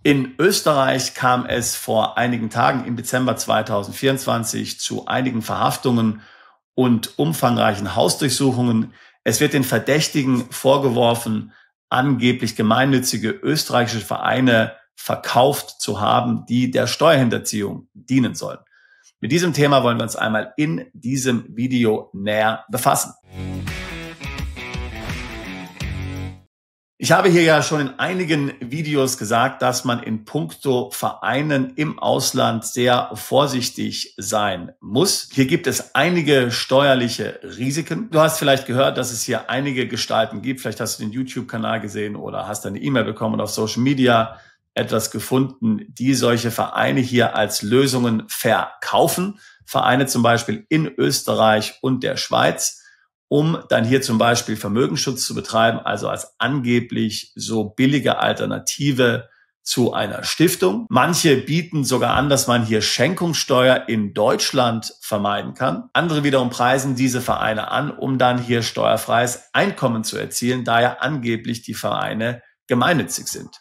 In Österreich kam es vor einigen Tagen im Dezember 2024 zu einigen Verhaftungen und umfangreichen Hausdurchsuchungen. Es wird den Verdächtigen vorgeworfen, angeblich gemeinnützige österreichische Vereine verkauft zu haben, die der Steuerhinterziehung dienen sollen. Mit diesem Thema wollen wir uns einmal in diesem Video näher befassen. Ich habe hier ja schon in einigen Videos gesagt, dass man in puncto Vereinen im Ausland sehr vorsichtig sein muss. Hier gibt es einige steuerliche Risiken. Du hast vielleicht gehört, dass es hier einige Gestalten gibt. Vielleicht hast du den YouTube-Kanal gesehen oder hast eine E-Mail bekommen oder auf Social Media etwas gefunden, die solche Vereine hier als Lösungen verkaufen. Vereine zum Beispiel in Österreich und der Schweiz, um dann hier zum Beispiel Vermögensschutz zu betreiben, also als angeblich so billige Alternative zu einer Stiftung. Manche bieten sogar an, dass man hier Schenkungssteuer in Deutschland vermeiden kann. Andere wiederum preisen diese Vereine an, um dann hier steuerfreies Einkommen zu erzielen, da ja angeblich die Vereine gemeinnützig sind.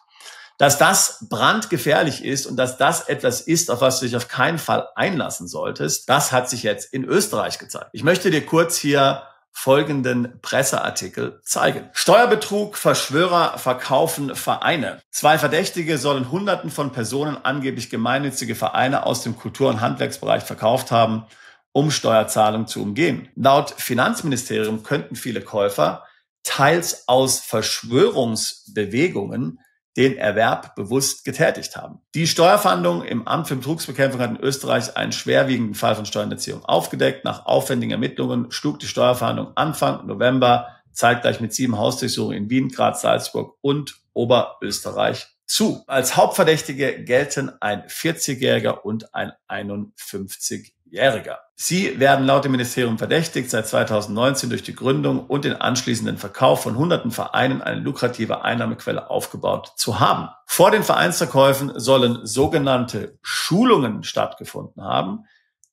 Dass das brandgefährlich ist und dass das etwas ist, auf was du dich auf keinen Fall einlassen solltest, das hat sich jetzt in Österreich gezeigt. Ich möchte dir kurz hier folgenden Presseartikel zeigen. Steuerbetrug, Verschwörer verkaufen Vereine. 2 Verdächtige sollen Hunderten von Personen angeblich gemeinnützige Vereine aus dem Kultur- und Handwerksbereich verkauft haben, um Steuerzahlungen zu umgehen. Laut Finanzministerium könnten viele Käufer teils aus Verschwörungsbewegungen den Erwerb bewusst getätigt haben. Die Steuerfahndung im Amt für Betrugsbekämpfung hat in Österreich einen schwerwiegenden Fall von Steuerhinterziehung aufgedeckt. Nach aufwendigen Ermittlungen schlug die Steuerfahndung Anfang November zeitgleich mit 7 Hausdurchsuchungen in Wien, Graz, Salzburg und Oberösterreich zu. Als Hauptverdächtige gelten ein 40-Jähriger und ein 51-Jähriger. Sie werden laut dem Ministerium verdächtigt, seit 2019 durch die Gründung und den anschließenden Verkauf von hunderten Vereinen eine lukrative Einnahmequelle aufgebaut zu haben. Vor den Vereinsverkäufen sollen sogenannte Schulungen stattgefunden haben,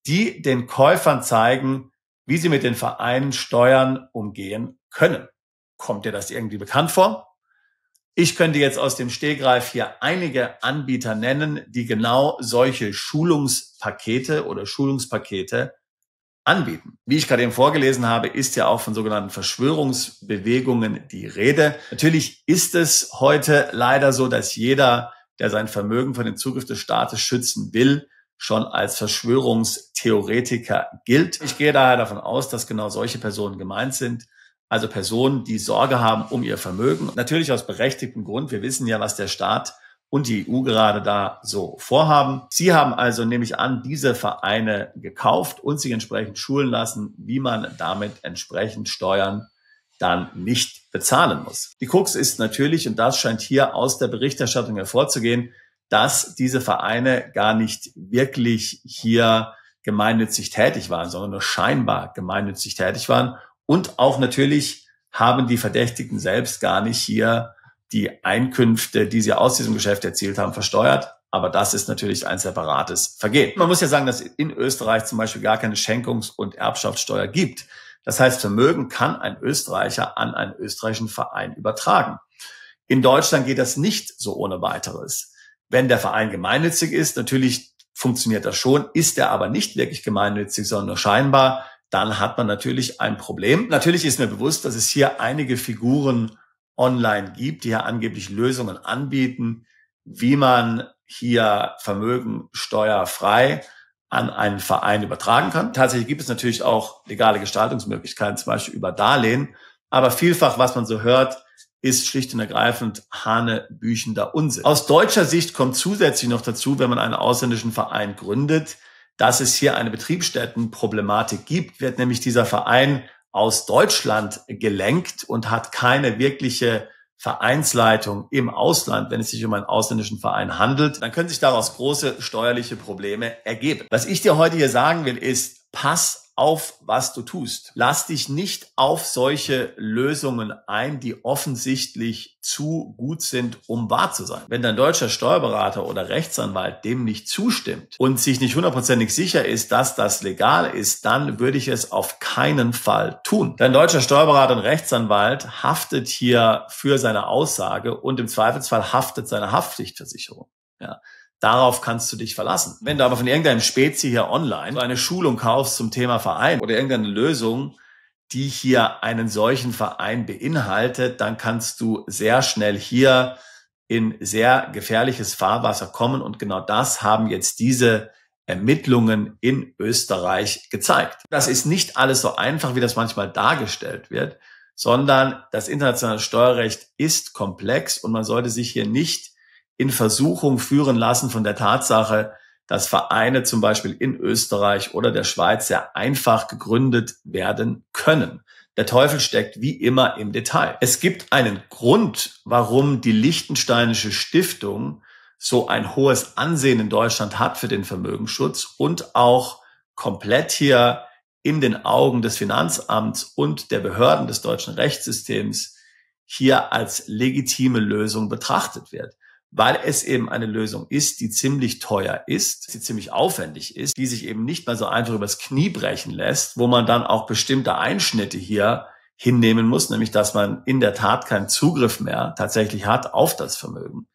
die den Käufern zeigen, wie sie mit den Vereinen Steuern umgehen können. Kommt dir das irgendwie bekannt vor? Ich könnte jetzt aus dem Stegreif hier einige Anbieter nennen, die genau solche Schulungspakete oder Schulungspakete anbieten. Wie ich gerade eben vorgelesen habe, ist ja auch von sogenannten Verschwörungsbewegungen die Rede. Natürlich ist es heute leider so, dass jeder, der sein Vermögen vor dem Zugriff des Staates schützen will, schon als Verschwörungstheoretiker gilt. Ich gehe daher davon aus, dass genau solche Personen gemeint sind. Also Personen, die Sorge haben um ihr Vermögen. Natürlich aus berechtigtem Grund. Wir wissen ja, was der Staat und die EU gerade da so vorhaben. Sie haben also, nehme ich an, diese Vereine gekauft und sich entsprechend schulen lassen, wie man damit entsprechend Steuern dann nicht bezahlen muss. Die Krux ist natürlich, und das scheint hier aus der Berichterstattung hervorzugehen, dass diese Vereine gar nicht wirklich hier gemeinnützig tätig waren, sondern nur scheinbar gemeinnützig tätig waren. Und auch natürlich haben die Verdächtigen selbst gar nicht hier die Einkünfte, die sie aus diesem Geschäft erzielt haben, versteuert. Aber das ist natürlich ein separates Vergehen. Man muss ja sagen, dass es in Österreich zum Beispiel gar keine Schenkungs- und Erbschaftssteuer gibt. Das heißt, Vermögen kann ein Österreicher an einen österreichischen Verein übertragen. In Deutschland geht das nicht so ohne weiteres. Wenn der Verein gemeinnützig ist, natürlich funktioniert das schon, ist er aber nicht wirklich gemeinnützig, sondern nur scheinbar, dann hat man natürlich ein Problem. Natürlich ist mir bewusst, dass es hier einige Figuren online gibt, die hier angeblich Lösungen anbieten, wie man hier Vermögen steuerfrei an einen Verein übertragen kann. Tatsächlich gibt es natürlich auch legale Gestaltungsmöglichkeiten, zum Beispiel über Darlehen. Aber vielfach, was man so hört, ist schlicht und ergreifend hanebüchender Unsinn. Aus deutscher Sicht kommt zusätzlich noch dazu, wenn man einen ausländischen Verein gründet, dass es hier eine Betriebsstättenproblematik gibt, wird nämlich dieser Verein aus Deutschland gelenkt und hat keine wirkliche Vereinsleitung im Ausland, wenn es sich um einen ausländischen Verein handelt, dann können sich daraus große steuerliche Probleme ergeben. Was ich dir heute hier sagen will, ist, pass auf, was du tust. Lass dich nicht auf solche Lösungen ein, die offensichtlich zu gut sind, um wahr zu sein. Wenn dein deutscher Steuerberater oder Rechtsanwalt dem nicht zustimmt und sich nicht hundertprozentig sicher ist, dass das legal ist, dann würde ich es auf keinen Fall tun. Dein deutscher Steuerberater und Rechtsanwalt haftet hier für seine Aussage und im Zweifelsfall haftet seine Haftpflichtversicherung. Ja. Darauf kannst du dich verlassen. Wenn du aber von irgendeinem Spezi hier online so eine Schulung kaufst zum Thema Verein oder irgendeine Lösung, die hier einen solchen Verein beinhaltet, dann kannst du sehr schnell hier in sehr gefährliches Fahrwasser kommen. Und genau das haben jetzt diese Ermittlungen in Österreich gezeigt. Das ist nicht alles so einfach, wie das manchmal dargestellt wird, sondern das internationale Steuerrecht ist komplex und man sollte sich hier nicht in Versuchung führen lassen von der Tatsache, dass Vereine zum Beispiel in Österreich oder der Schweiz sehr einfach gegründet werden können. Der Teufel steckt wie immer im Detail. Es gibt einen Grund, warum die Liechtensteinische Stiftung so ein hohes Ansehen in Deutschland hat für den Vermögensschutz und auch komplett hier in den Augen des Finanzamts und der Behörden des deutschen Rechtssystems hier als legitime Lösung betrachtet wird. Weil es eben eine Lösung ist, die ziemlich teuer ist, die ziemlich aufwendig ist, die sich eben nicht mal so einfach übers Knie brechen lässt, wo man dann auch bestimmte Einschnitte hier hinnehmen muss, nämlich dass man in der Tat keinen Zugriff mehr tatsächlich hat auf das Vermögen.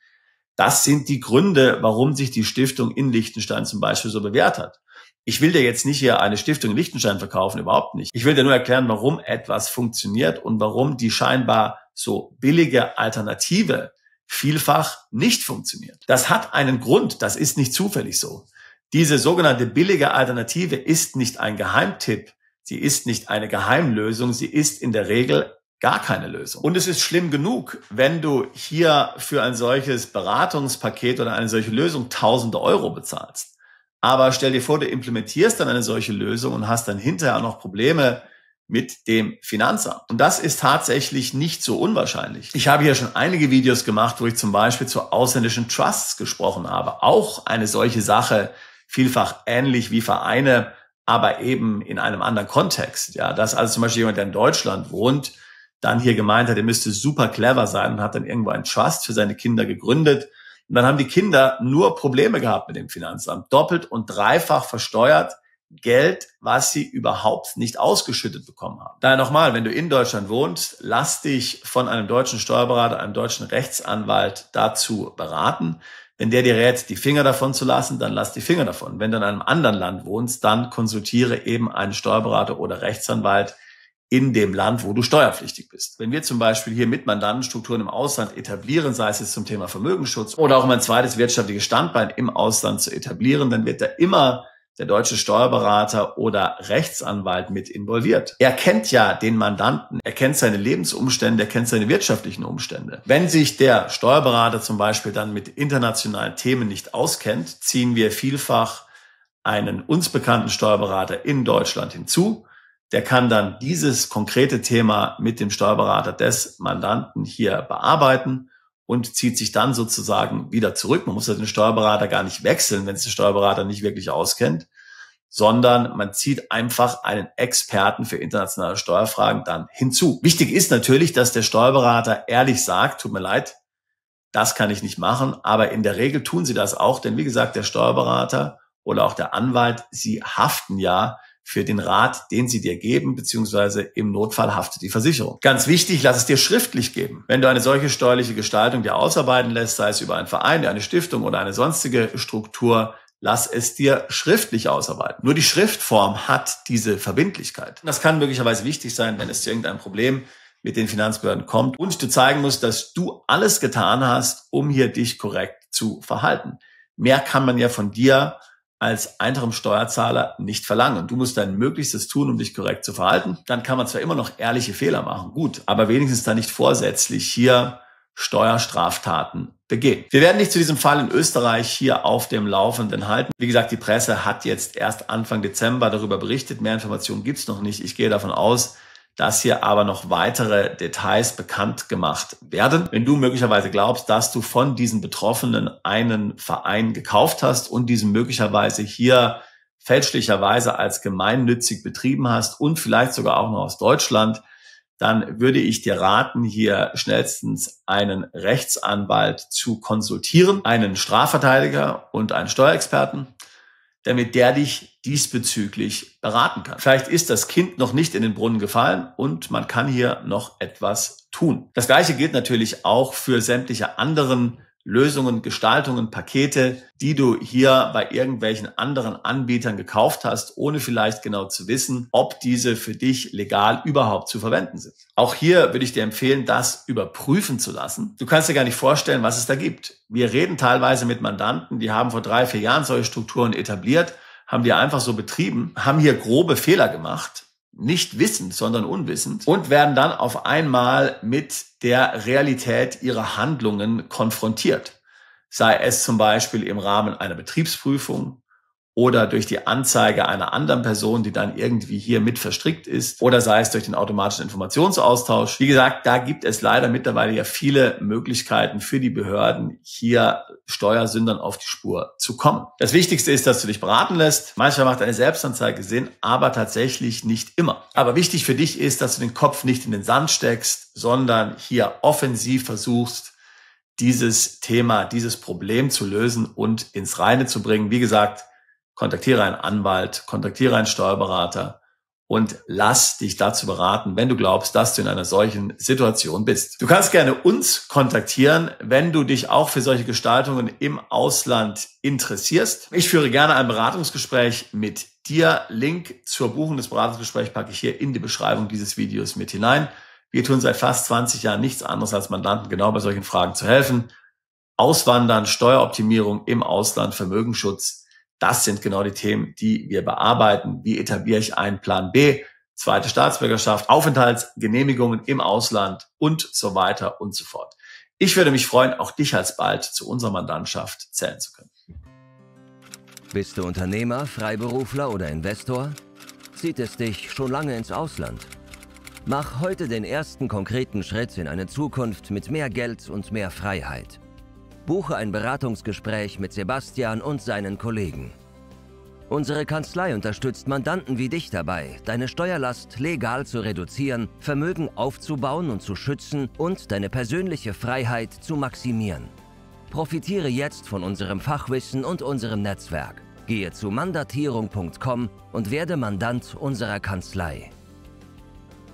Das sind die Gründe, warum sich die Stiftung in Liechtenstein zum Beispiel so bewährt hat. Ich will dir jetzt nicht hier eine Stiftung in Liechtenstein verkaufen, überhaupt nicht. Ich will dir nur erklären, warum etwas funktioniert und warum die scheinbar so billige Alternative vielfach nicht funktioniert. Das hat einen Grund, das ist nicht zufällig so. Diese sogenannte billige Alternative ist nicht ein Geheimtipp, sie ist nicht eine Geheimlösung, sie ist in der Regel gar keine Lösung. Und es ist schlimm genug, wenn du hier für ein solches Beratungspaket oder eine solche Lösung tausende Euro bezahlst. Aber stell dir vor, du implementierst dann eine solche Lösung und hast dann hinterher noch Probleme mit dem Finanzamt. Und das ist tatsächlich nicht so unwahrscheinlich. Ich habe hier schon einige Videos gemacht, wo ich zum Beispiel zu ausländischen Trusts gesprochen habe. Auch eine solche Sache, vielfach ähnlich wie Vereine, aber eben in einem anderen Kontext. Ja, dass also zum Beispiel jemand, der in Deutschland wohnt, dann hier gemeint hat, er müsste super clever sein und hat dann irgendwo einen Trust für seine Kinder gegründet. Und dann haben die Kinder nur Probleme gehabt mit dem Finanzamt. Doppelt und dreifach versteuert Geld, was sie überhaupt nicht ausgeschüttet bekommen haben. Daher nochmal, wenn du in Deutschland wohnst, lass dich von einem deutschen Steuerberater, einem deutschen Rechtsanwalt dazu beraten. Wenn der dir rät, die Finger davon zu lassen, dann lass die Finger davon. Wenn du in einem anderen Land wohnst, dann konsultiere eben einen Steuerberater oder Rechtsanwalt in dem Land, wo du steuerpflichtig bist. Wenn wir zum Beispiel hier mit Mandantenstrukturen im Ausland etablieren, sei es jetzt zum Thema Vermögensschutz oder auch um ein zweites wirtschaftliches Standbein im Ausland zu etablieren, dann wird da immer der deutsche Steuerberater oder Rechtsanwalt mit involviert. Er kennt ja den Mandanten, er kennt seine Lebensumstände, er kennt seine wirtschaftlichen Umstände. Wenn sich der Steuerberater zum Beispiel dann mit internationalen Themen nicht auskennt, ziehen wir vielfach einen uns bekannten Steuerberater in Deutschland hinzu. Der kann dann dieses konkrete Thema mit dem Steuerberater des Mandanten hier bearbeiten und zieht sich dann sozusagen wieder zurück. Man muss ja den Steuerberater gar nicht wechseln, wenn es der Steuerberater nicht wirklich auskennt, sondern man zieht einfach einen Experten für internationale Steuerfragen dann hinzu. Wichtig ist natürlich, dass der Steuerberater ehrlich sagt, tut mir leid, das kann ich nicht machen, aber in der Regel tun sie das auch, denn wie gesagt, der Steuerberater oder auch der Anwalt, sie haften ja für den Rat, den sie dir geben, beziehungsweise im Notfall haftet die Versicherung. Ganz wichtig, lass es dir schriftlich geben. Wenn du eine solche steuerliche Gestaltung dir ausarbeiten lässt, sei es über einen Verein, eine Stiftung oder eine sonstige Struktur, lass es dir schriftlich ausarbeiten. Nur die Schriftform hat diese Verbindlichkeit. Das kann möglicherweise wichtig sein, wenn es zu irgendeinem Problem mit den Finanzbehörden kommt und du zeigen musst, dass du alles getan hast, um hier dich korrekt zu verhalten. Mehr kann man ja von dir als einfachem Steuerzahler nicht verlangen. Und du musst dein Möglichstes tun, um dich korrekt zu verhalten. Dann kann man zwar immer noch ehrliche Fehler machen, gut, aber wenigstens dann nicht vorsätzlich hier Steuerstraftaten begehen. Wir werden dich zu diesem Fall in Österreich hier auf dem Laufenden halten. Wie gesagt, die Presse hat jetzt erst Anfang Dezember darüber berichtet. Mehr Informationen gibt's noch nicht. Ich gehe davon aus, dass hier aber noch weitere Details bekannt gemacht werden. Wenn du möglicherweise glaubst, dass du von diesen Betroffenen einen Verein gekauft hast und diesen möglicherweise hier fälschlicherweise als gemeinnützig betrieben hast und vielleicht sogar auch noch aus Deutschland, dann würde ich dir raten, hier schnellstens einen Rechtsanwalt zu konsultieren, einen Strafverteidiger und einen Steuerexperten, damit der dich diesbezüglich beraten kann. Vielleicht ist das Kind noch nicht in den Brunnen gefallen und man kann hier noch etwas tun. Das Gleiche gilt natürlich auch für sämtliche anderen Lösungen, Gestaltungen, Pakete, die du hier bei irgendwelchen anderen Anbietern gekauft hast, ohne vielleicht genau zu wissen, ob diese für dich legal überhaupt zu verwenden sind. Auch hier würde ich dir empfehlen, das überprüfen zu lassen. Du kannst dir gar nicht vorstellen, was es da gibt. Wir reden teilweise mit Mandanten, die haben vor 3, 4 Jahren solche Strukturen etabliert, haben die einfach so betrieben, haben hier grobe Fehler gemacht, nicht wissend, sondern unwissend, und werden dann auf einmal mit der Realität ihrer Handlungen konfrontiert. Sei es zum Beispiel im Rahmen einer Betriebsprüfung oder durch die Anzeige einer anderen Person, die dann irgendwie hier mit verstrickt ist, oder sei es durch den automatischen Informationsaustausch. Wie gesagt, da gibt es leider mittlerweile ja viele Möglichkeiten für die Behörden, hier Steuersündern auf die Spur zu kommen. Das Wichtigste ist, dass du dich beraten lässt. Manchmal macht eine Selbstanzeige Sinn, aber tatsächlich nicht immer. Aber wichtig für dich ist, dass du den Kopf nicht in den Sand steckst, sondern hier offensiv versuchst, dieses Thema, dieses Problem zu lösen und ins Reine zu bringen. Wie gesagt, kontaktiere einen Anwalt, kontaktiere einen Steuerberater und lass dich dazu beraten, wenn du glaubst, dass du in einer solchen Situation bist. Du kannst gerne uns kontaktieren, wenn du dich auch für solche Gestaltungen im Ausland interessierst. Ich führe gerne ein Beratungsgespräch mit dir. Link zur Buchung des Beratungsgesprächs packe ich hier in die Beschreibung dieses Videos mit hinein. Wir tun seit fast 20 Jahren nichts anderes als Mandanten genau bei solchen Fragen zu helfen. Auswandern, Steueroptimierung im Ausland, Vermögensschutz. Das sind genau die Themen, die wir bearbeiten. Wie etabliere ich einen Plan B, zweite Staatsbürgerschaft, Aufenthaltsgenehmigungen im Ausland und so weiter und so fort. Ich würde mich freuen, auch dich alsbald zu unserer Mandantschaft zählen zu können. Bist du Unternehmer, Freiberufler oder Investor? Zieht es dich schon lange ins Ausland? Mach heute den ersten konkreten Schritt in eine Zukunft mit mehr Geld und mehr Freiheit. Buche ein Beratungsgespräch mit Sebastian und seinen Kollegen. Unsere Kanzlei unterstützt Mandanten wie dich dabei, deine Steuerlast legal zu reduzieren, Vermögen aufzubauen und zu schützen und deine persönliche Freiheit zu maximieren. Profitiere jetzt von unserem Fachwissen und unserem Netzwerk. Gehe zu mandatierung.com und werde Mandant unserer Kanzlei.